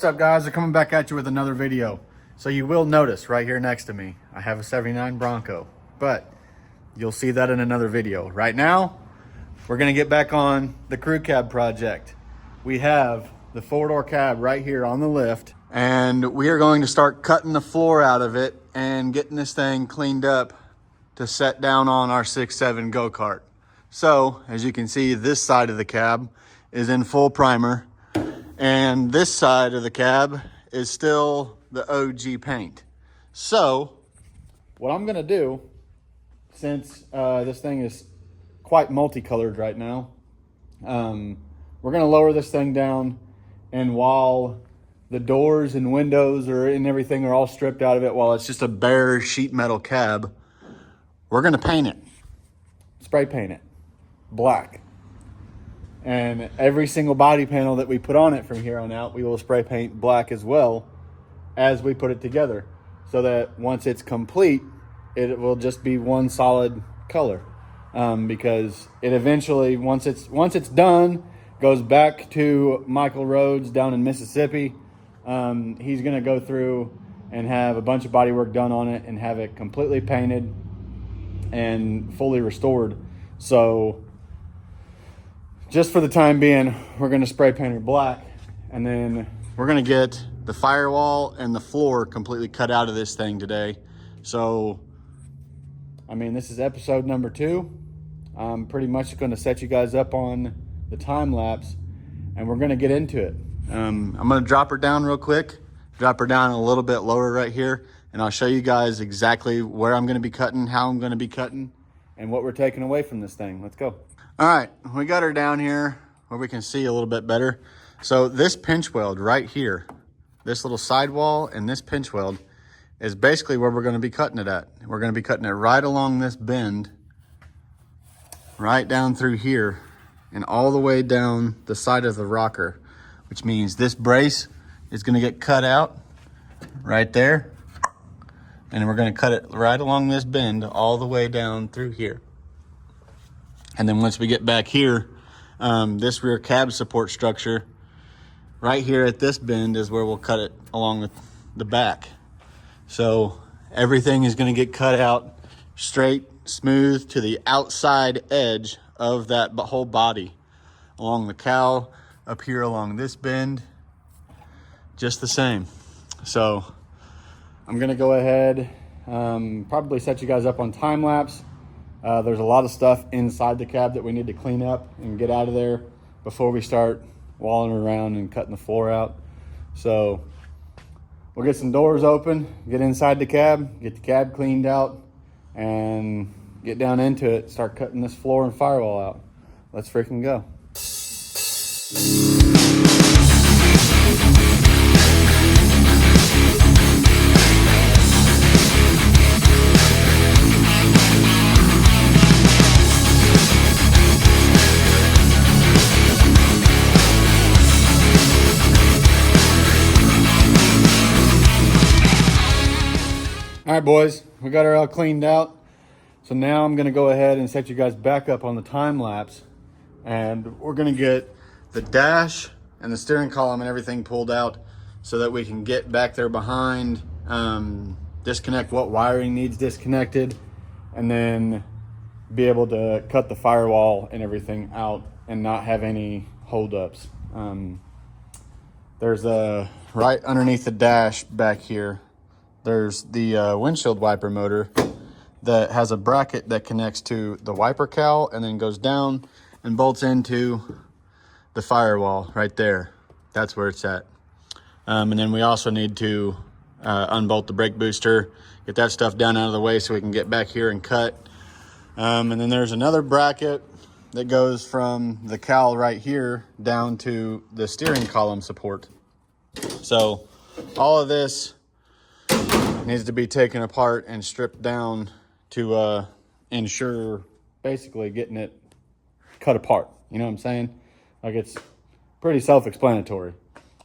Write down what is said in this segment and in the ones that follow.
What's up, guys? I'm coming back at you with another video. So you will notice right here next to me, I have a 79 Bronco, but you'll see that in another video. Right now, we're gonna get back on the CREWCAB project. We have the 4-door cab right here on the lift, and we are going to start cutting the floor out of it and getting this thing cleaned up to set down on our 6.7 go-kart. So, as you can see, this side of the cab is in full primer, and this side of the cab is still the OG paint. So, what I'm gonna do, since this thing is quite multicolored right now, we're gonna lower this thing down, and while the doors and windows and everything are all stripped out of it, while it's just a bare sheet metal cab, we're gonna paint it, spray paint it black. And every single body panel that we put on it from here on out, we will spray paint black as well as we put it together, so that once it's complete, it will just be one solid color. Because it eventually, once it's done, goes back to Michael Rhodes down in Mississippi. He's gonna go through and have a bunch of body work done on it and have it completely painted and fully restored. So just for the time being, we're gonna spray paint it black, and then we're gonna get the firewall and the floor completely cut out of this thing today. So, I mean, this is episode number 2. I'm pretty much gonna set you guys up on the time lapse, and we're gonna get into it. I'm gonna drop her down real quick, drop her down a little bit lower right here, and I'll show you guys exactly where I'm gonna be cutting, how I'm gonna be cutting, and what we're taking away from this thing. Let's go. All right, we got her down here where we can see a little bit better. So this pinch weld right here, this little sidewall and this pinch weld is basically where we're gonna be cutting it at. We're gonna be cutting it right along this bend, right down through here, and all the way down the side of the rocker, which means this brace is gonna get cut out right there, and we're gonna cut it right along this bend all the way down through here. And then once we get back here, this rear cab support structure right here at this bend is where we'll cut it along the back. So everything is gonna get cut out straight, smooth to the outside edge of that whole body, along the cowl, up here along this bend, just the same. So I'm gonna go ahead, probably set you guys up on time lapse. There's a lot of stuff inside the cab that we need to clean up and get out of there before we start walling around and cutting the floor out. So we'll get some doors open, get inside the cab, get the cab cleaned out, and get down into it, start cutting this floor and firewall out. Let's freaking go. All right, boys, we got her all cleaned out. So now I'm gonna go ahead and set you guys back up on the time lapse, and we're gonna get the dash and the steering column and everything pulled out so that we can get back there behind, disconnect what wiring needs disconnected, and then be able to cut the firewall and everything out and not have any holdups. There's right underneath the dash back here, there's the windshield wiper motor that has a bracket that connects to the wiper cowl and then goes down and bolts into the firewall right there. That's where it's at. And then we also need to unbolt the brake booster, get that stuff down out of the way so we can get back here and cut. And then there's another bracket that goes from the cowl right here down to the steering column support. So all of this needs to be taken apart and stripped down to ensure basically getting it cut apart. You know what I'm saying? Like, it's pretty self-explanatory.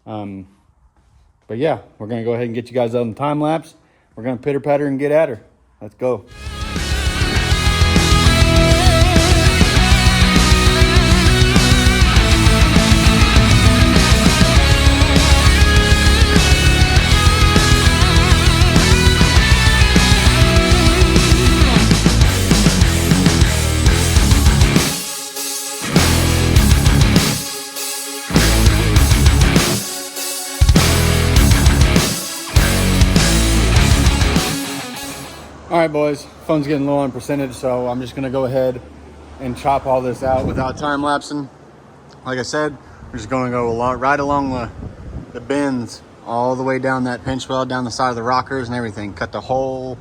But yeah, we're gonna go ahead and get you guys on the time lapse. We're gonna pitter patter and get at her. Let's go. right, boys, phone's getting low on percentage, so I'm just gonna go ahead and chop all this out without time lapsing. Like I said, we're just gonna go right along the bends all the way down that pinch weld, down the side of the rockers and everything. Cut the whole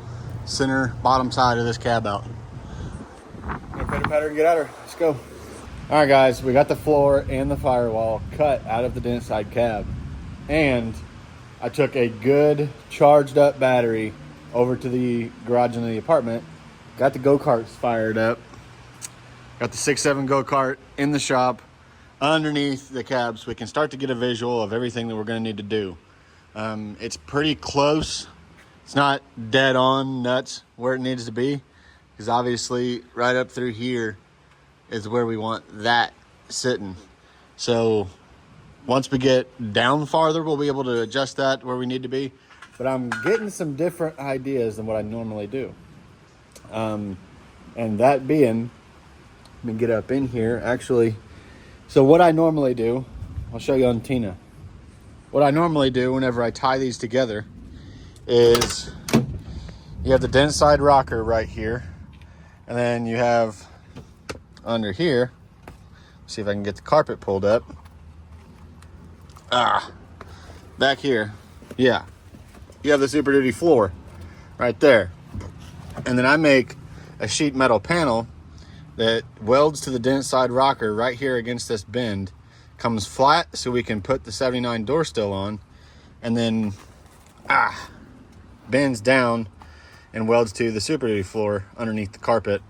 center bottom side of this cab out. Pitter patter and get at her. Let's go. All right, guys, we got the floor and the firewall cut out of the Dentside cab, and I took a good charged up battery over to the garage in the apartment, got the go-karts fired up, got the 6.7 go-kart in the shop underneath the cab so we can start to get a visual of everything that we're going to need to do. It's pretty close. It's not dead on nuts where it needs to be, because obviously right up through here is where we want that sitting. So once we get down farther, we'll be able to adjust that where we need to be. But I'm getting some different ideas than what I normally do. And that being, let me get up in here, actually. So what I normally do, I'll show you on Tina. What I normally do whenever I tie these together is you have the Dentside rocker right here, and then you have under here, see if I can get the carpet pulled up. Back here, yeah, you have the Super Duty floor right there. And then I make a sheet metal panel that welds to the Dentside rocker right here against this bend, comes flat so we can put the 79 door still on, and then bends down and welds to the Super Duty floor underneath the carpet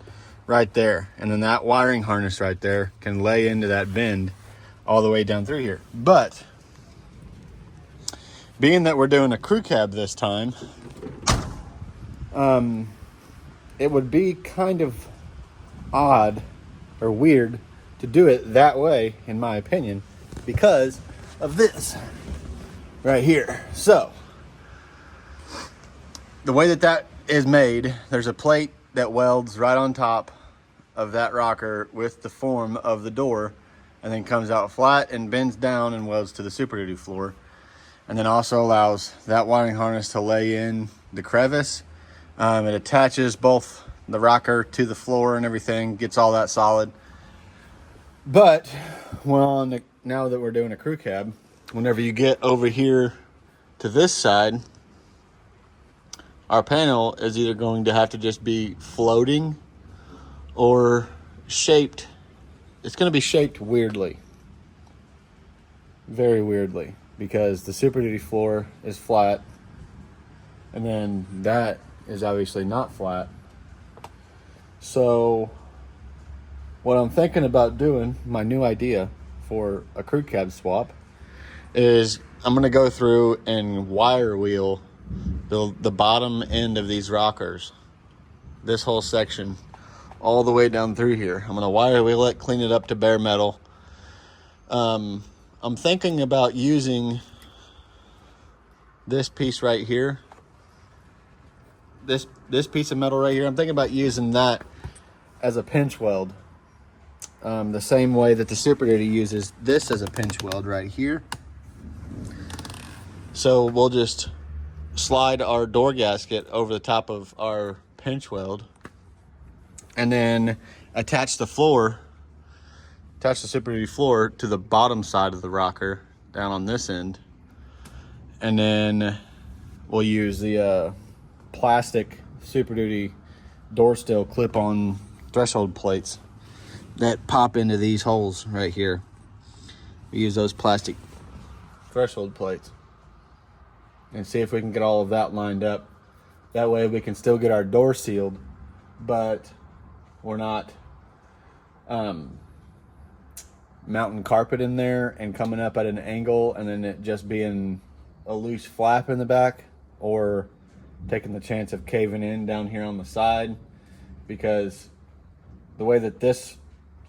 right there. And then that wiring harness right there can lay into that bend all the way down through here. But being that we're doing a crew cab this time, it would be kind of odd or weird to do it that way, in my opinion, because of this right here. So the way that is made, there's a plate that welds right on top of that rocker with the form of the door, and then comes out flat and bends down and welds to the Super Duty floor, and then also allows that wiring harness to lay in the crevice. It attaches both the rocker to the floor and everything, gets all that solid. But now that we're doing a crew cab, whenever you get over here to this side, our panel is either going to have to just be floating or shaped. It's going to be shaped weirdly, very weirdly, because the Super Duty floor is flat, and then that is obviously not flat. So what I'm thinking about doing, my new idea for a crew cab swap, is I'm going to go through and wire wheel the bottom end of these rockers, this whole section, all the way down through here. I'm going to wire wheel it, clean it up to bare metal. I'm thinking about using this piece right here, this piece of metal right here. I'm thinking about using that as a pinch weld, the same way that the Super Duty uses this as a pinch weld right here. So we'll just slide our door gasket over the top of our pinch weld, and then attach the Super Duty floor to the bottom side of the rocker down on this end. And then we'll use the plastic Super Duty door still clip-on threshold plates that pop into these holes right here. We use those plastic threshold plates and see if we can get all of that lined up. That way we can still get our door sealed, but we're not mounting carpet in there and coming up at an angle and then it just being a loose flap in the back, or taking the chance of caving in down here on the side. Because the way that this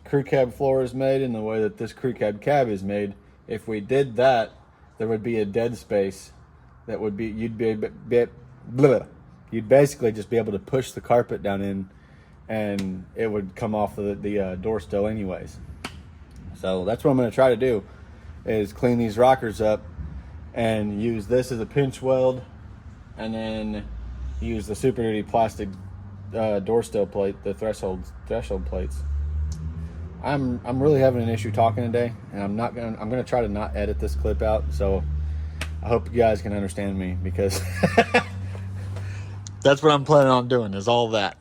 crew cab floor is made and the way that this crew cab is made, if we did that, there would be a dead space that would be, you'd basically just be able to push the carpet down in and it would come off the door still anyways. So that's what I'm going to try to do, is clean these rockers up and use this as a pinch weld, and then use the Super Duty plastic door still plate, the threshold plates. I'm really having an issue talking today, and I'm gonna try to not edit this clip out. So I hope you guys can understand me, because that's what I'm planning on doing, is all that.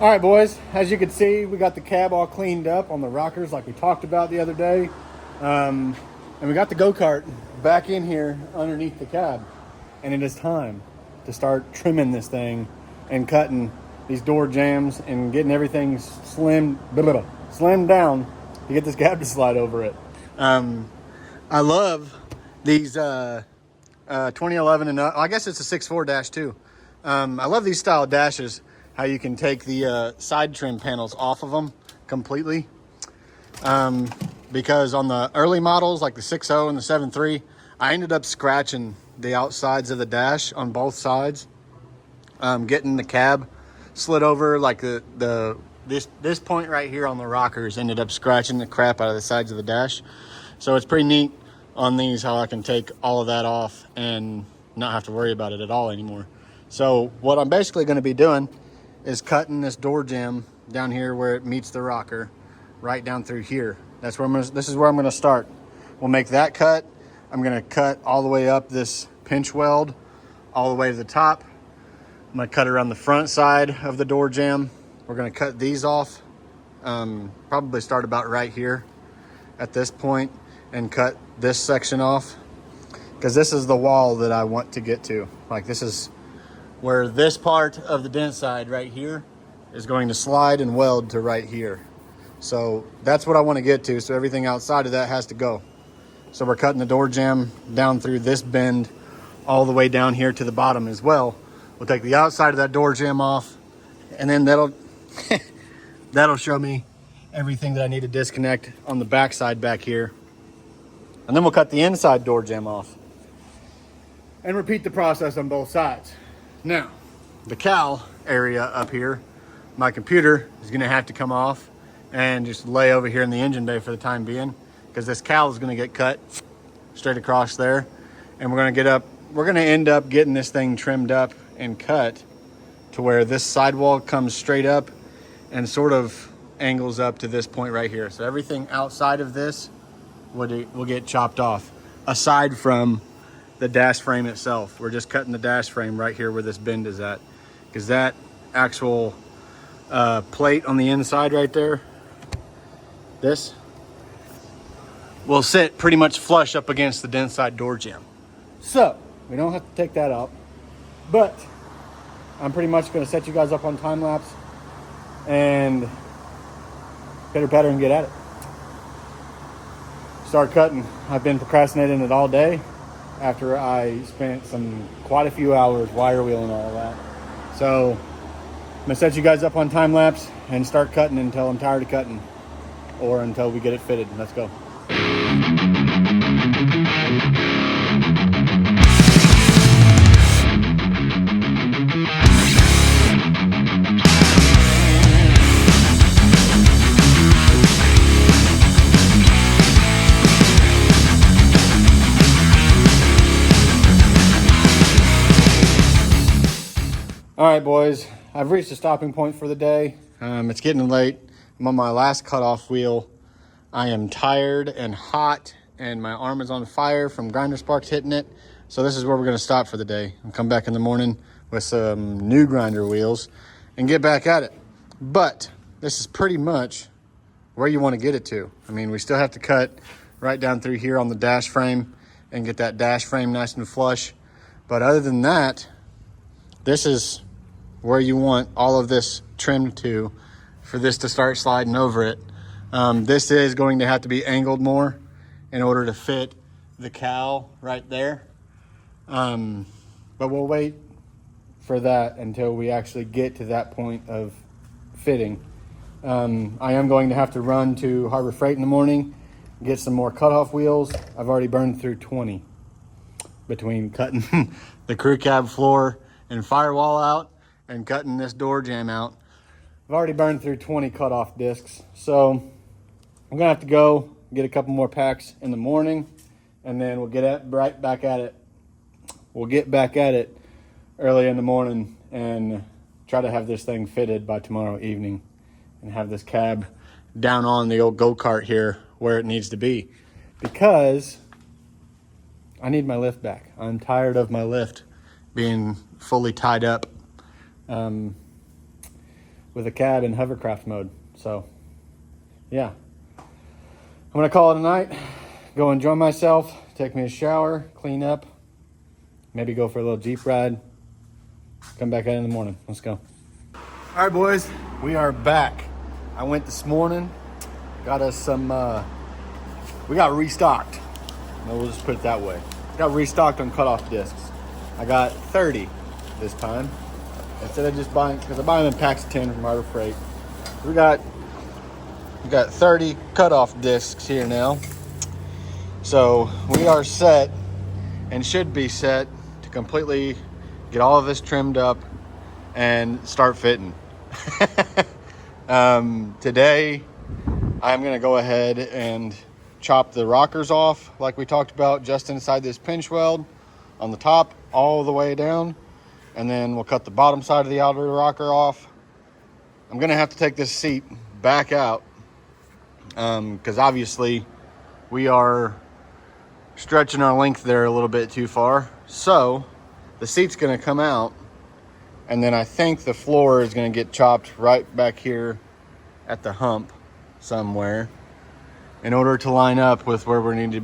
All right, boys, as you can see, we got the cab all cleaned up on the rockers like we talked about the other day. And we got the go-kart back in here underneath the cab. And it is time to start trimming this thing and cutting these door jambs and getting everything slimmed down to get this cab to slide over it. I love these 2011 and I guess it's a 6.4-2. I love these style dashes. How you can take the side trim panels off of them completely. Because on the early models, like the 6.0 and the 7.3, I ended up scratching the outsides of the dash on both sides. Getting the cab slid over, like this point right here on the rockers ended up scratching the crap out of the sides of the dash. So it's pretty neat on these how I can take all of that off and not have to worry about it at all anymore. So what I'm basically going to be doing is cutting this door jamb down here where it meets the rocker, right down through here. That's where this is where I'm gonna start. We'll make that cut. I'm gonna cut all the way up this pinch weld, all the way to the top. I'm gonna cut around the front side of the door jamb. We're gonna cut these off. Probably start about right here at this point and cut this section off, because this is the wall that I want to get to. Like, this is where this part of the Dentside right here is going to slide and weld to right here. So that's what I want to get to. So everything outside of that has to go. So we're cutting the door jamb down through this bend all the way down here to the bottom as well. We'll take the outside of that door jamb off, and then that'll that'll show me everything that I need to disconnect on the back side back here. And then we'll cut the inside door jamb off and repeat the process on both sides. Now, the cowl area up here, my computer is gonna have to come off and just lay over here in the engine bay for the time being, because this cowl is gonna get cut straight across there. And we're gonna end up getting this thing trimmed up and cut to where this sidewall comes straight up and sort of angles up to this point right here. So everything outside of this will get chopped off, aside from the dash frame itself. We're just cutting the dash frame right here where this bend is at, because that actual plate on the inside right there, this will sit pretty much flush up against the Dentside door jamb. So we don't have to take that out, but I'm pretty much going to set you guys up on time lapse and pitter patter and get at it. Start cutting. I've been procrastinating it all day, after I spent quite a few hours wire wheeling all that. So I'm gonna set you guys up on time lapse and start cutting until I'm tired of cutting, or until we get it fitted. Let's go. All right, boys, I've reached a stopping point for the day. It's getting late. I'm on my last cutoff wheel. I am tired and hot, and my arm is on fire from grinder sparks hitting it. So this is where we're gonna stop for the day. I'll come back in the morning with some new grinder wheels and get back at it. But this is pretty much where you wanna get it to. I mean, we still have to cut right down through here on the dash frame and get that dash frame nice and flush. But other than that, this is where you want all of this trimmed to for this to start sliding over it. This is going to have to be angled more in order to fit the cowl right there. But we'll wait for that until we actually get to that point of fitting. I am going to have to run to Harbor Freight in the morning, get some more cutoff wheels. I've already burned through 20 between cutting the CREWCAB floor and firewall out and cutting this door jamb out. I've already burned through 20 cutoff discs. So I'm gonna have to go get a couple more packs in the morning, and then we'll get back at it. We'll get back at it early in the morning and try to have this thing fitted by tomorrow evening and have this cab down on the old go-kart here where it needs to be, because I need my lift back. I'm tired of my lift being fully tied up with a cab in hovercraft mode. So yeah, I'm gonna call it a night, go enjoy myself, take me a shower, clean up, maybe go for a little Jeep ride, come back out in the morning. Let's go. All right, boys, we are back. I went this morning, got us some, we got restocked. No, we'll just put it that way. Got restocked on cutoff discs. I got 30 this time, instead of just buying, because I buy them in packs of 10 from Harbor Freight. We got 30 cutoff discs here now. So we are set, and should be set, to completely get all of this trimmed up and start fitting. Today I'm gonna go ahead and chop the rockers off like we talked about, just inside this pinch weld on the top all the way down, and then we'll cut the bottom side of the outer rocker off. I'm gonna have to take this seat back out because obviously we are stretching our length there a little bit too far. So the seat's gonna come out, and then I think the floor is gonna get chopped right back here at the hump somewhere in order to line up with where we need to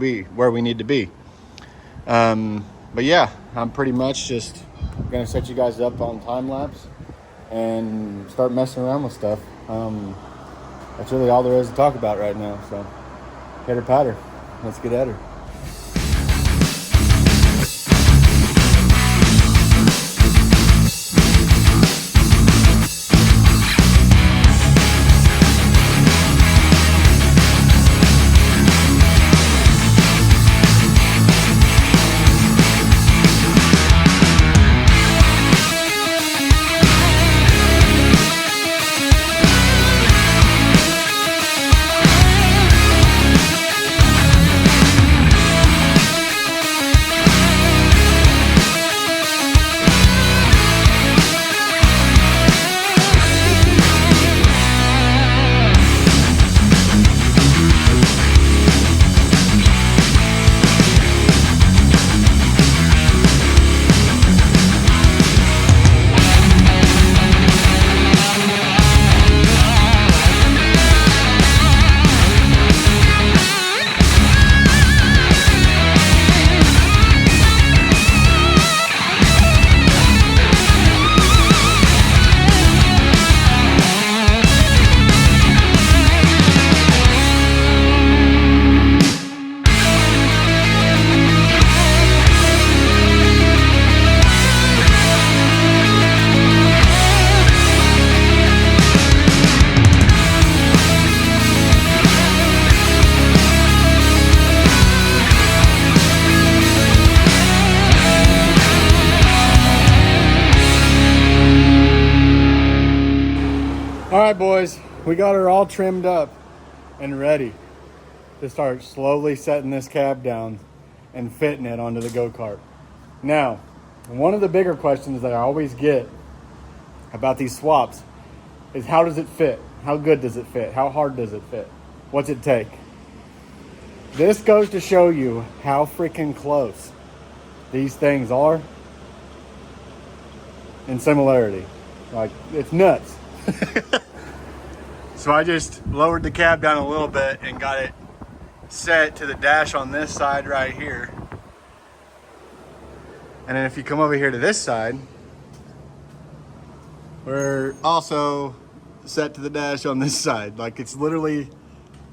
be. But yeah, I'm pretty much just gonna set you guys up on time lapse and start messing around with stuff. That's really all there is to talk about right now. So pitter patter, let's get at her. All right, boys, we got her all trimmed up and ready to start slowly setting this cab down and fitting it onto the go-kart. Now, one of the bigger questions that I always get about these swaps is how does it fit? How good does it fit? How hard does it fit? What's it take? This goes to show you how freaking close these things are in similarity. Like, it's nuts. So I just lowered the cab down a little bit and got it set to the dash on this side right here. And then if you come over here to this side, we're also set to the dash on this side. Like, it's literally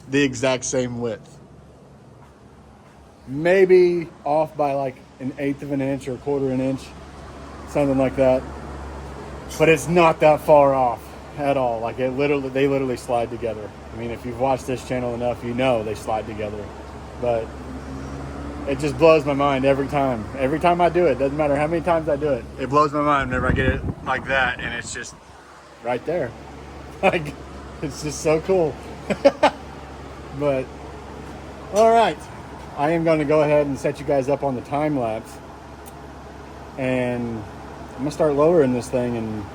the exact same width. Maybe off by like 1/8 of an inch or 1/4 of an inch, something like that. But it's not that far off at all. Like, they literally slide together. I mean, if you've watched this channel enough, you know they slide together. But it just blows my mind every time. Every time I do it, doesn't matter how many times I do it, it blows my mind whenever I get it like that, and it's just right there. Like, it's just so cool. But all right, I am going to go ahead and set you guys up on the time lapse, and I'm gonna start lowering this thing and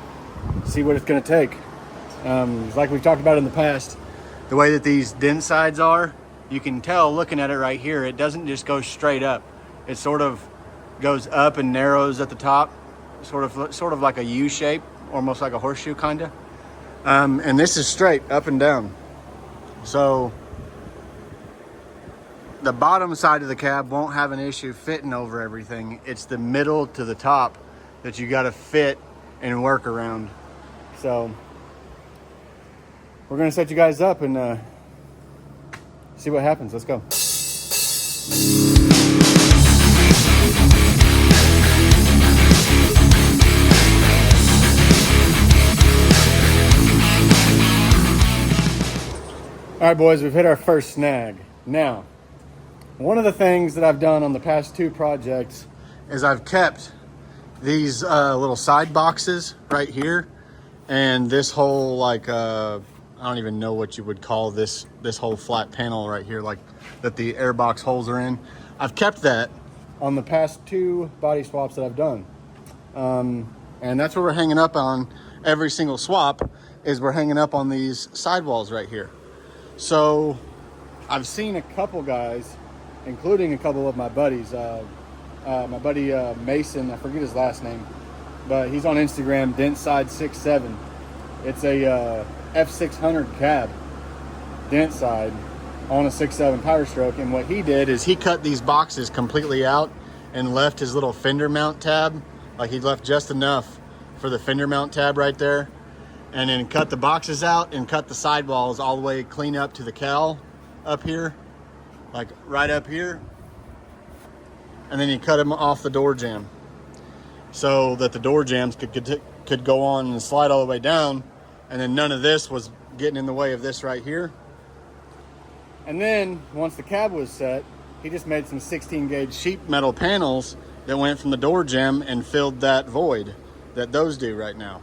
see what it's gonna take. Like we've talked about in the past, the way that these Dentsides are, you can tell looking at it right here, it doesn't just go straight up. It sort of goes up and narrows at the top, sort of like a U shape, almost like a horseshoe kinda. And this is straight up and down. So the bottom side of the cab won't have an issue fitting over everything. It's the middle to the top that you got to fit and work around. So we're going to set you guys up and see what happens. Let's go. All right, boys, we've hit our first snag. Now, one of the things that I've done on the past 2 projects is I've kept these little side boxes right here, and this whole, like, I don't even know what you would call this whole flat panel right here, like that the airbox holes are in. I've kept that on the past 2 body swaps that I've done. And that's what we're hanging up on every single swap, is we're hanging up on these sidewalls right here. So I've seen a couple guys, including a couple of my buddies, my buddy Mason, I forget his last name, but he's on Instagram, Dentside 67. It's a F600 cab, Dentside, on a 6.7 POWERSTROKE. And what he did is he cut these boxes completely out and left his little fender mount tab. Like, he left just enough for the fender mount tab right there, and then cut the boxes out and cut the sidewalls all the way clean up to the cowl up here, like right up here. And then he cut them off the door jamb so that the door jambs could go on and slide all the way down, and then none of this was getting in the way of this right here. And then once the cab was set, he just made some 16 gauge sheet metal panels that went from the door jamb and filled that void that those do right now.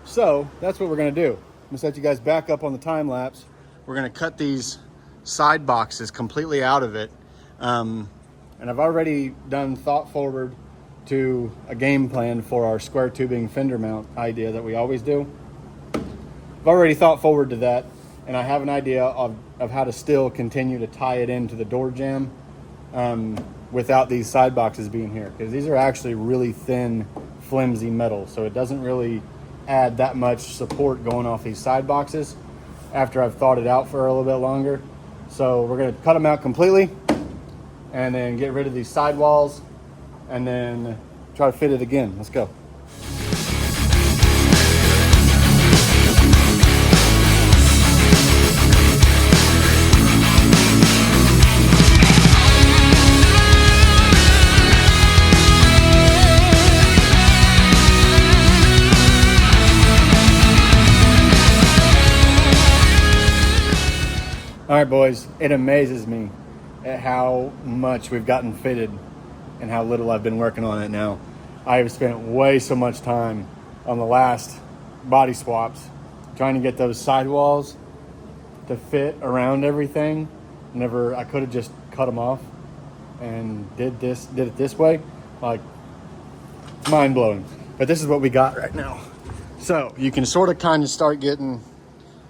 So that's what we're gonna do. I'm gonna set you guys back up on the time lapse. We're gonna cut these side boxes completely out of it. And I've already done thought forward to a game plan for our square tubing fender mount idea that we always do. I've already thought forward to that, and I have an idea of how to still continue to tie it into the door jamb without these side boxes being here, because these are actually really thin, flimsy metal, so it doesn't really add that much support going off these side boxes after I've thought it out for a little bit longer. So we're going to cut them out completely and then get rid of these sidewalls and then try to fit it again. Let's go. All right, boys, it amazes me at how much we've gotten fitted and how little I've been working on it now. I have spent way so much time on the last body swaps trying to get those sidewalls to fit around everything. Whenever I could have just cut them off and did it this way. Like, it's mind blowing. But this is what we got right now. So you can sort of kind of start getting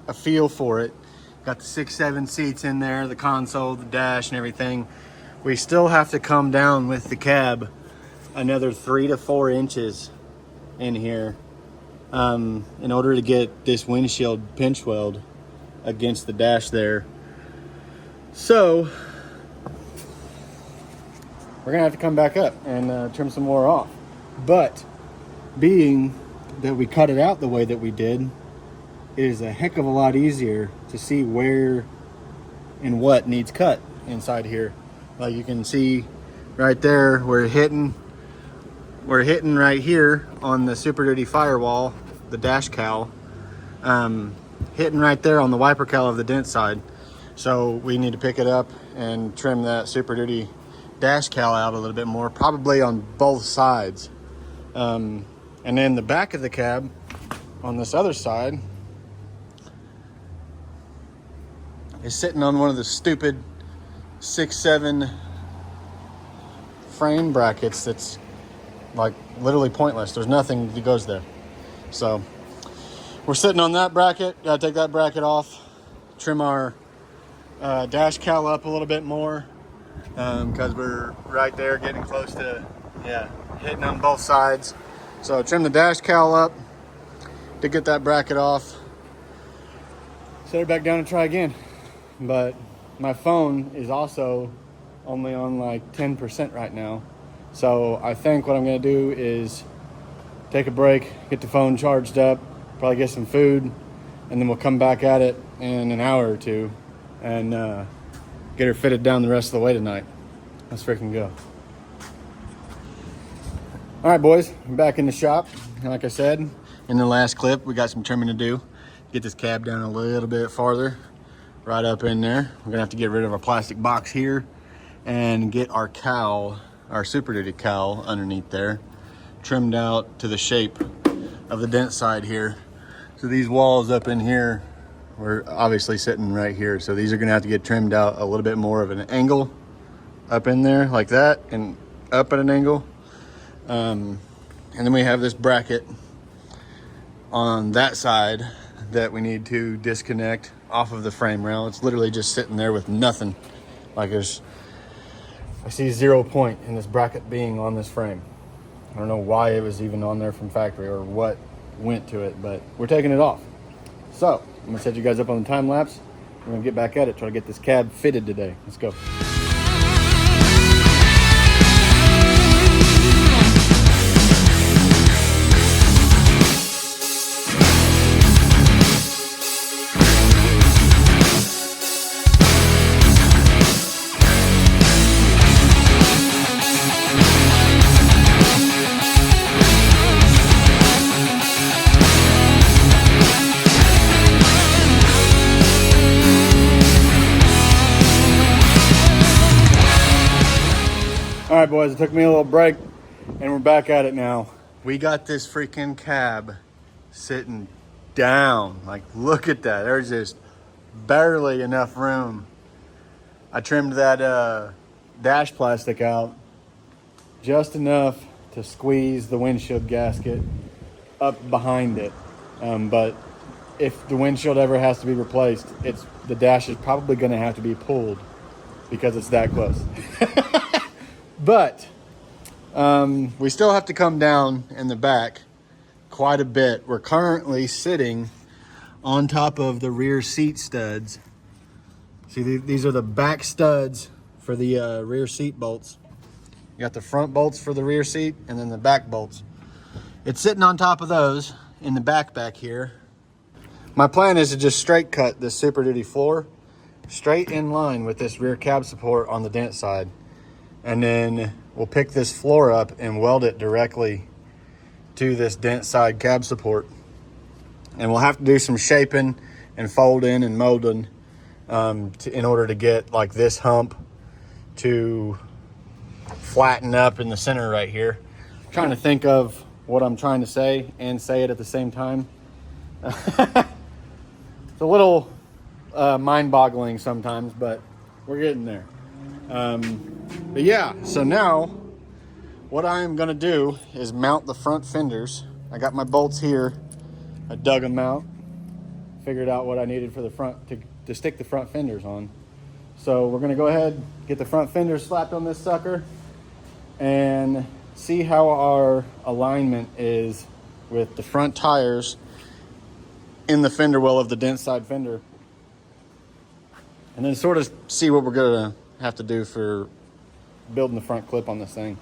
a feel for it. Got the 6-7 seats in there, the console, the dash and everything. We still have to come down with the cab another 3 to 4 inches in here in order to get this windshield pinch weld against the dash there. So we're gonna have to come back up and trim some more off. But being that we cut it out the way that we did, it is a heck of a lot easier to see where and what needs cut inside here. Like you can see right there, we're hitting right here on the Super Duty firewall, the dash cowl, hitting right there on the wiper cowl of the Dentside. So we need to pick it up and trim that Super Duty dash cowl out a little bit more, probably on both sides. And then the back of the cab on this other side is sitting on one of the stupid 6-7 frame brackets that's like literally pointless. There's nothing that goes there. So we're sitting on that bracket. Gotta take that bracket off, trim our dash cowl up a little bit more because we're right there getting close to hitting on both sides. So trim the dash cowl up to get that bracket off, set it back down and try again. But my phone is also only on like 10% right now. So I think what I'm gonna do is take a break, get the phone charged up, probably get some food, and then we'll come back at it in an hour or two and get her fitted down the rest of the way tonight. Let's freaking go. All right, boys, I'm back in the shop. And like I said in the last clip, we got some trimming to do. Get this cab down a little bit farther, right up in there. We're gonna have to get rid of our plastic box here and get our cowl, our Super Duty cowl underneath there, trimmed out to the shape of the Dentside here. So these walls up in here, we're obviously sitting right here. So these are gonna have to get trimmed out a little bit more of an angle up in there like that and up at an angle. And then we have this bracket on that side that we need to disconnect off of the frame rail. It's literally just sitting there with nothing. Like I see 0 point in this bracket being on this frame. I don't know why it was even on there from factory or what went to it, but we're taking it off. So I'm gonna set you guys up on the time lapse. We're gonna get back at it, try to get this cab fitted today. Let's go. All right, boys, it took me a little break and we're back at it now. We got this freaking cab sitting down. Like, look at that. There's just barely enough room. I trimmed that dash plastic out just enough to squeeze the windshield gasket up behind it. But if the windshield ever has to be replaced, the dash is probably gonna have to be pulled because it's that close. But we still have to come down in the back quite a bit. We're currently sitting on top of the rear seat studs. See, these are the back studs for the rear seat bolts. You got the front bolts for the rear seat and then the back bolts. It's sitting on top of those in the back here. My plan is to just straight cut this Super Duty floor straight in line with this rear cab support on the Dentside. And then we'll pick this floor up and weld it directly to this Dentside cab support. And we'll have to do some shaping and folding and molding in order to get like this hump to flatten up in the center right here. I'm trying to think of what I'm trying to say and say it at the same time. It's a little mind-boggling sometimes, but we're getting there. But yeah, so now what I'm gonna do is mount the front fenders. I got my bolts here I dug them out, figured out what I needed for the front to stick the front fenders on. So we're gonna go ahead, get the front fenders slapped on this sucker and see how our alignment is with the front tires in the fender well of the Dentside fender. And then sort of see what we're gonna have to do for building the front clip on this thing.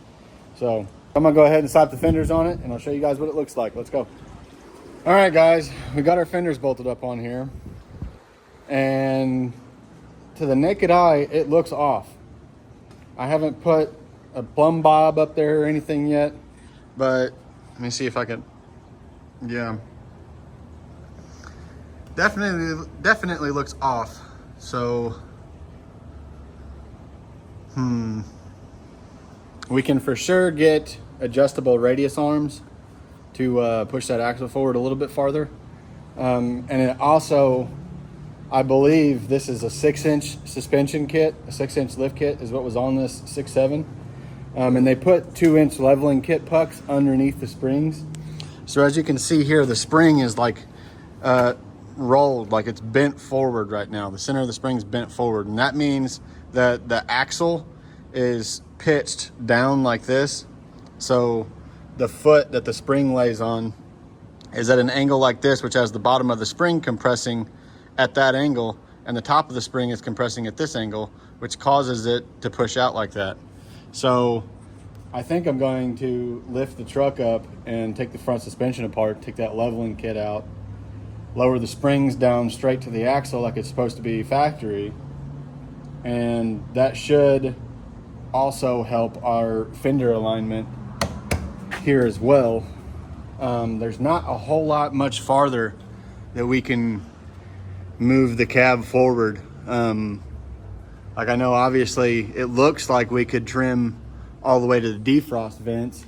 So I'm gonna go ahead and slap the fenders on it and I'll show you guys what it looks like. Let's go. All right, guys, we got our fenders bolted up on here. And to the naked eye, it looks off. I haven't put a plumb bob up there or anything yet, but let me see if I can, yeah. Definitely looks off. So, we can for sure get adjustable radius arms to push that axle forward a little bit farther. And it also, I believe this is a 6-inch suspension kit, a 6-inch lift kit is what was on this 6.7. And they put 2-inch leveling kit pucks underneath the springs. So as you can see here, the spring is like rolled, like it's bent forward right now. The center of the spring is bent forward. And that means that the axle is pitched down like this. So the foot that the spring lays on is at an angle like this, which has the bottom of the spring compressing at that angle, and the top of the spring is compressing at this angle, which causes it to push out like that. So I think I'm going to lift the truck up and take the front suspension apart, take that leveling kit out, lower the springs down straight to the axle like it's supposed to be factory, and that should also help our fender alignment here as well. There's not a whole lot much farther that we can move the cab forward. Like I know obviously it looks like we could trim all the way to the defrost vents,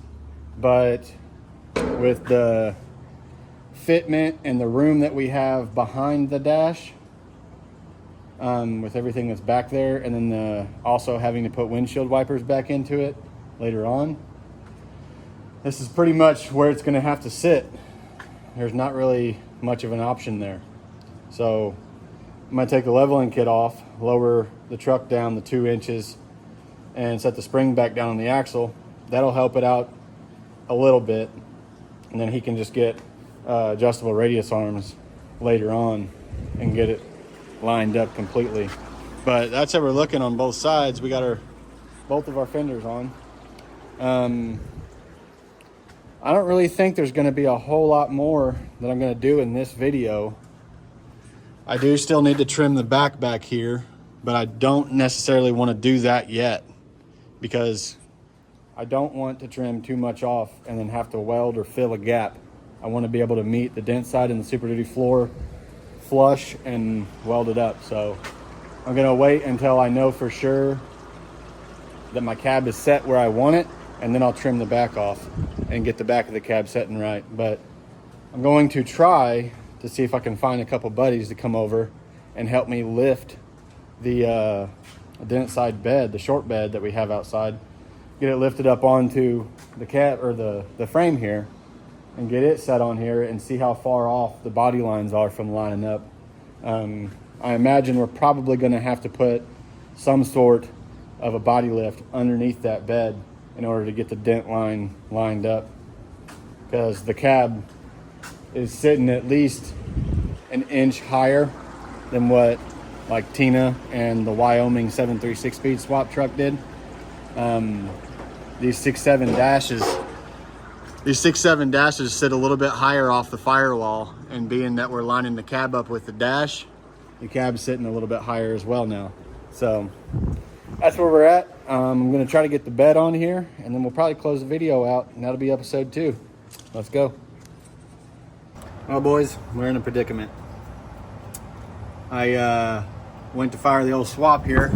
but with the fitment and the room that we have behind the dash, with everything that's back there, and then also having to put windshield wipers back into it later on, this is pretty much where it's going to have to sit. There's not really much of an option there. So I'm going to take the leveling kit off, lower the truck down the 2 inches, and set the spring back down on the axle. That'll help it out a little bit, and then he can just get adjustable radius arms later on and get it lined up completely. But that's how we're looking on both sides. We got both of our fenders on. I don't really think there's going to be a whole lot more that I'm going to do in this video. I do still need to trim the back here, but I don't necessarily want to do that yet because I don't want to trim too much off and then have to weld or fill a gap. I want to be able to meet the Dentside and the Super Duty floor flush and weld it up. So I'm going to wait until I know for sure that my cab is set where I want it, and then I'll trim the back off and get the back of the cab setting right. But I'm going to try to see if I can find a couple buddies to come over and help me lift the Dentside bed, the short bed that we have outside, get it lifted up onto the cab or the frame here, and get it set on here and see how far off the body lines are from lining up. I imagine we're probably going to have to put some sort of a body lift underneath that bed in order to get the dent line lined up, because the cab is sitting at least an inch higher than what like Tina and the Wyoming 736 speed swap truck did. These 6.7 dashes sit a little bit higher off the firewall, and being that we're lining the cab up with the dash, the cab's sitting a little bit higher as well now. So that's where we're at. I'm going to try to get the bed on here, and then we'll probably close the video out, and that'll be episode 2. Let's go. Well, boys, we're in a predicament. I went to fire the old swap here,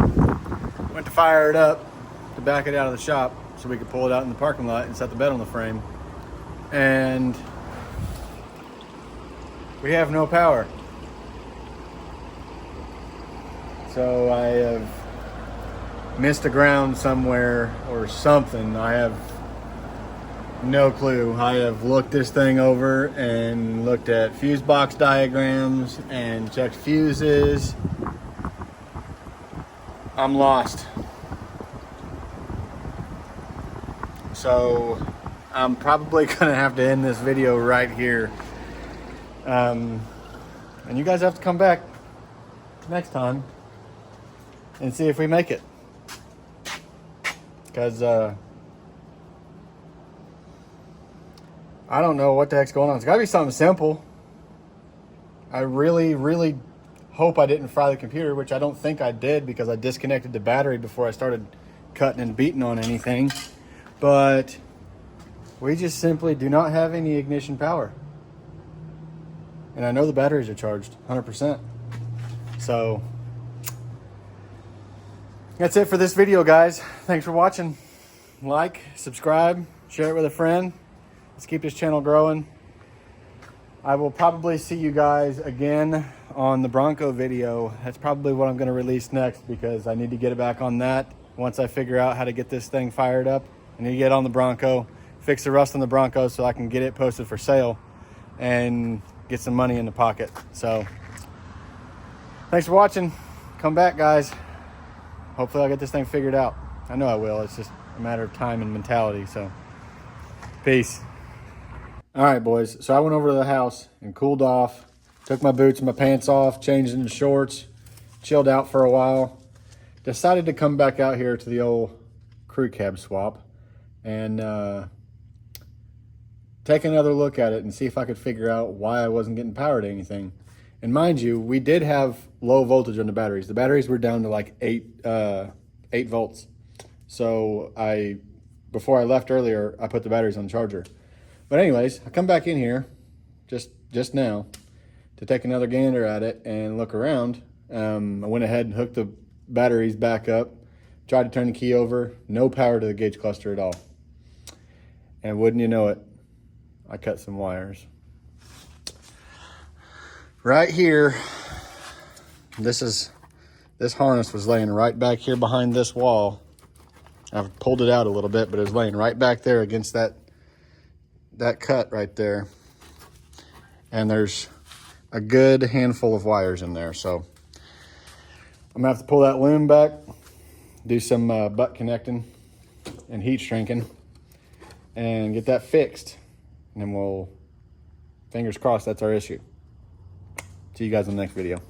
went to fire it up to back it out of the shop so we could pull it out in the parking lot and set the bed on the frame. And we have no power. So I have missed the ground somewhere or something. I have No clue. I have looked this thing over and looked at fuse box diagrams and checked fuses. I'm lost. So I'm probably gonna have to end this video right here. And you guys have to come back next time and see if we make it. Because I don't know what the heck's going on. It's gotta be something simple. I really, really hope I didn't fry the computer, which I don't think I did because I disconnected the battery before I started cutting and beating on anything. But we just simply do not have any ignition power. And I know the batteries are charged 100%. So that's it for this video, guys. Thanks for watching. Like, subscribe, share it with a friend. Let's keep this channel growing. I will probably see you guys again on the Bronco video. That's probably what I'm going to release next because I need to get it back on that. Once I figure out how to get this thing fired up, I need to get on the Bronco, fix the rust on the Bronco so I can get it posted for sale and get some money in the pocket. So thanks for watching. Come back, guys. Hopefully I'll get this thing figured out. I know I will. It's just a matter of time and mentality. So peace. All right, boys. So I went over to the house and cooled off, took my boots and my pants off, changed into shorts, chilled out for a while, decided to come back out here to the old CREWCAB swap and take another look at it and see if I could figure out why I wasn't getting power to anything. And mind you, we did have low voltage on the batteries. The batteries were down to like 8 volts. So before I left earlier, I put the batteries on the charger. But anyways, I come back in here just now to take another gander at it and look around. I went ahead and hooked the batteries back up, tried to turn the key over, no power to the gauge cluster at all. And wouldn't you know it, I cut some wires. Right here, this harness was laying right back here behind this wall. I've pulled it out a little bit, but it was laying right back there against that cut right there. And there's a good handful of wires in there. So I'm gonna have to pull that loom back, do some butt connecting and heat shrinking and get that fixed. And then we'll, fingers crossed, that's our issue. See you guys in the next video.